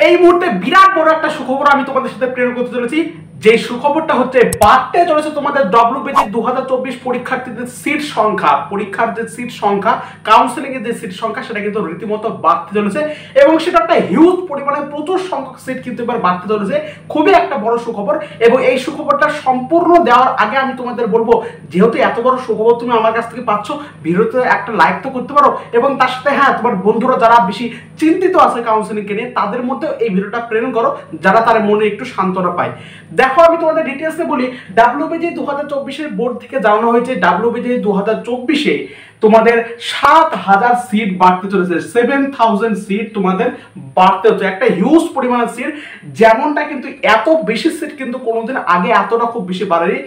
এই মুহূর্তে বিরাট বড় একটা সুখবর আমি তোমাদের সাথে প্রেরণ করতে চলেছি। যে সুখবরটা হচ্ছে বাড়তে চলেছে তোমাদের ডব্লিউবিসি 2024 পরীক্ষার্থীদের সিট সংখ্যা, পরীক্ষার যে সিট সংখ্যা, কাউন্সেলিং এর যে সিট সংখ্যা সেটা কিন্তু রীতিমতো বাড়তে চলেছে এবং সেটা একটা হিউজ পরিমাণে প্রচুর সংখ্যক সিট কিন্তু এবার বাড়তে চলেছে। খুবই একটা বড় সুখবর এবং এই সুখবরটা সম্পূর্ণ দেওয়ার আগে আমি তোমাদের বলবো, যেহেতু এত বড় সুখবর তুমি আমার কাছ থেকে পাচ্ছ, ভিডিওতে একটা লাইক তো করতে পারো এবং তার সাথে হ্যাঁ, তোমার বন্ধুরা যারা বেশি চিন্তিত আছে কাউন্সেলিং কে নিয়ে তাদের মধ্যে এই ভিডিওটা প্রেরণ করো, যারা তার মনে একটু সান্ত্বনা পায়। দেখো আমি তোমাদের ডিটেইলসে বলি, ডব্লিউবিসি 2024 এর বোর্ড থেকে জানানো হয়েছে ডব্লিউবিসি 2024 তোমাদের 7000 সিট বাড়তে চলেছে, 7000 সিট তোমাদের বাড়তে হচ্ছে, একটা হিউজ পরিমাণের সিট। যেমনটা কিন্তু এত বেশি সিট কিন্তু কোনোদিন আগে এতটা খুব বেশি বাড়েনি।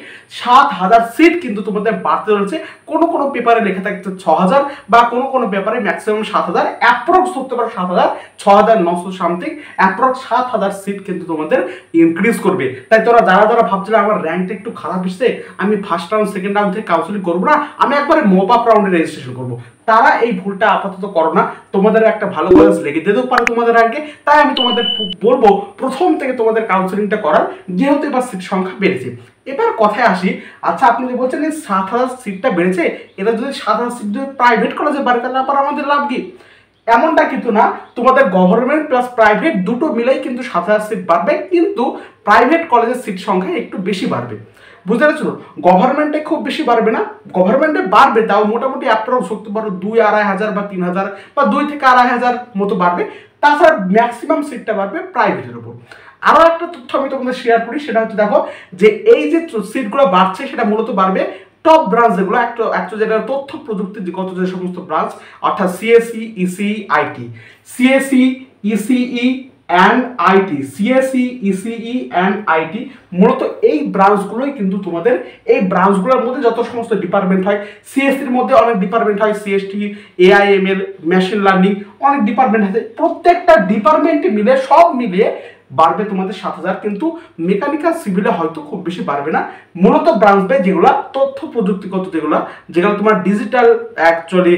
7000 সিট কিন্তু তোমাদের বাড়তে চলেছে। কোনো কোনো পেপারে লেখা থাকছে 6000 বা কোনো কোনো পেপারে ম্যাক্সিমাম 7000, অ্যাপ্রক্স ধরতে পারো 7000, 6900 সামথিং, অ্যাপ্রক্স 7000 সিট কিন্তু তোমাদের ইনক্রিজ করবে। তাই তোরা যারা যারা ভাবছিলে আমার র্যাঙ্কটা একটু খারাপ এসছে, আমি ফার্স্ট রাউন্ড সেকেন্ড রাউন্ড থেকে কাউন্সেলিং করবো না, আমি একবারে মপ আপ রাউন্ডে রেজিস্ট্রেশন করবো, তারা এই ভুলটা আপাতত করো না। তোমাদের একটা ভালো কলেজ লেগে যেতেও পারে তোমাদের র্যাঙ্কে, তাই আমি তোমাদের বলবো প্রথম থেকে তোমাদের কাউন্সেলিংটা করার, যেহেতু এবার সিট সংখ্যা বেড়েছে। এবার কথায় আসি, আচ্ছা আপনি যে বলছেন এই 7000 সিটটা বেড়েছে, এটা যদি 7000 সিট যদি প্রাইভেট কলেজে বাড়ে তাহলে আবার আমাদের লাভ কি? এমনটা কিন্তু না, তোমাদের গভর্নমেন্ট প্লাস প্রাইভেট দুটো মিলেই কিন্তু 7000 সিট বাড়বে, কিন্তু প্রাইভেট কলেজের সিট সংখ্যা একটু বেশি বাড়বে। বুঝতে পারছো? গভর্নমেন্টে খুব বেশি বাড়বে না, গভর্নমেন্টে বাড়বে তাও মোটামুটি অ্যাপ্রক্স ধরতে পারো 2-2500 বা 3000 বা 2 থেকে 2500 মতো বাড়বে। তাছাড়া ম্যাক্সিমাম সিটটা বাড়বে প্রাইভেটের উপর। আরো একটা তথ্য আমি তোমাদের শেয়ার করি, সেটা হচ্ছে দেখো যে এই যে সিটগুলো বাড়ছে সেটা মূলত বাড়বে টপ ব্রাঞ্চ যেগুলো, একটা যেটা তথ্য প্রযুক্তিগত যে সমস্ত ব্রাঞ্চ, অর্থাৎ CSE, ECE, IT, CSE, ECE and IT, CSE, ECE and IT, মূলত এই ব্রাঞ্চগুলোই কিন্তু তোমাদের, এই ব্রাঞ্চগুলোর মধ্যে যত সমস্ত ডিপার্টমেন্ট হয়, সিএসসির মধ্যে অনেক ডিপার্টমেন্ট হয়, সিএসটি, এআইএমএল, মেশিন লার্নিং, অনেক ডিপার্টমেন্ট আছে, প্রত্যেকটা ডিপার্টমেন্টে মিলে সব মিলিয়ে বাড়বে তোমাদের 7000, কিন্তু মেকানিক্যাল সিভিলে হয়তো খুব বেশি বাড়বে না। মূলত ব্রাঞ্চ বাই যেগুলো তথ্য প্রযুক্তিগত যেগুলো তোমার ডিজিটাল অ্যাকচুয়ালি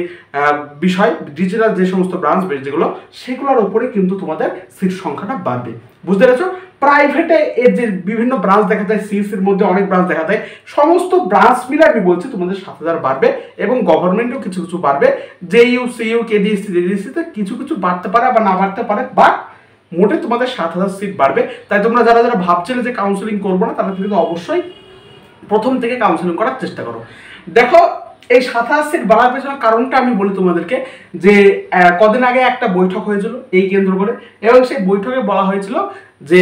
বিষয়, ডিজিটাল যে সমস্ত ব্রাঞ্চ বেস যেগুলো, সেগুলোর উপরে কিন্তু তোমাদের সিট সংখ্যাটা বাড়বে। বুঝতে পেরেছো? প্রাইভেটে এর যে বিভিন্ন ব্রাঞ্চ দেখা যায়, সিএসসির মধ্যে অনেক ব্রাঞ্চ দেখা যায়, সমস্ত ব্রাঞ্চ মিলে আমি বলছি তোমাদের 7000 বাড়বে এবং গভর্নমেন্টও কিছু কিছু বাড়বে, জেইউ, সিইউ, কেডিএসসি, জেডিএসসিতে কিছু কিছু বাড়তে পারে বা না বাড়তে পারে, বাট মোটে তোমাদের 7000 সিট বাড়বে। তাই তোমরা যারা যারা ভাবছিলে যে কাউন্সেলিং করবো না, তারা কিন্তু অবশ্যই প্রথম থেকে কাউন্সেলিং করার চেষ্টা করো। দেখো এই 7000 সিট বাড়ার পেছনে কারণটা আমি বলি তোমাদেরকে, যে কদিন আগে একটা বৈঠক হয়েছিল এই কেন্দ্র করে, এবং সেই বৈঠকে বলা হয়েছিল যে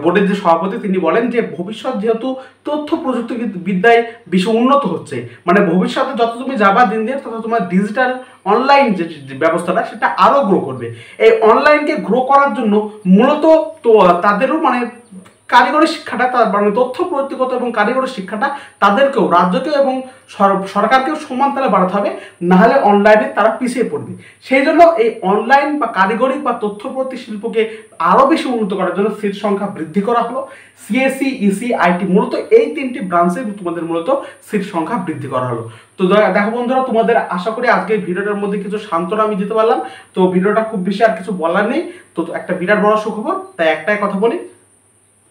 বোর্ডের যে সভাপতি তিনি বলেন যে ভবিষ্যৎ যেহেতু তথ্য প্রযুক্তি বিদ্যায় বেশি উন্নত হচ্ছে, মানে ভবিষ্যতে যত তুমি যাবা দিন দিন তত তোমার ডিজিটাল অনলাইন যে ব্যবস্থাটা সেটা আরো গ্রো করবে। এই অনলাইনকে গ্রো করার জন্য মূলত তো তাদেরও মানে কারিগরি শিক্ষাটা, তার মানে তথ্য প্রযুক্তিগত এবং কারিগরি শিক্ষাটা তাদেরকেও, রাজ্যকেও এবং সরকারকেও সমান তালে বাড়াতে হবে, নাহলে অনলাইনে তারা পিছিয়ে পড়বে। সেই জন্য এই অনলাইন বা কারিগরি বা তথ্য প্রযুক্তি শিল্পকে আরও বেশি উন্নত করার জন্য সিট সংখ্যা বৃদ্ধি করা হলো। সিএসসি, ইসি, আইটি, মূলত এই তিনটি ব্রাঞ্চে তোমাদের মূলত সিট সংখ্যা বৃদ্ধি করা হলো। তো দেখো বন্ধুরা, তোমাদের আশা করি আজকের ভিডিওটার মধ্যে কিছু সান্ত্বনা আমি দিতে পারলাম। তো ভিডিওটা খুব বেশি আর কিছু বলার নেই, তো একটা বিরাট বড় সুখবর, তাই একটাই কথা বলি,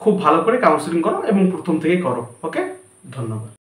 খুব ভালো করে কাউন্সেলিং করো এবং প্রথম থেকেই করো। ওকে, ধন্যবাদ।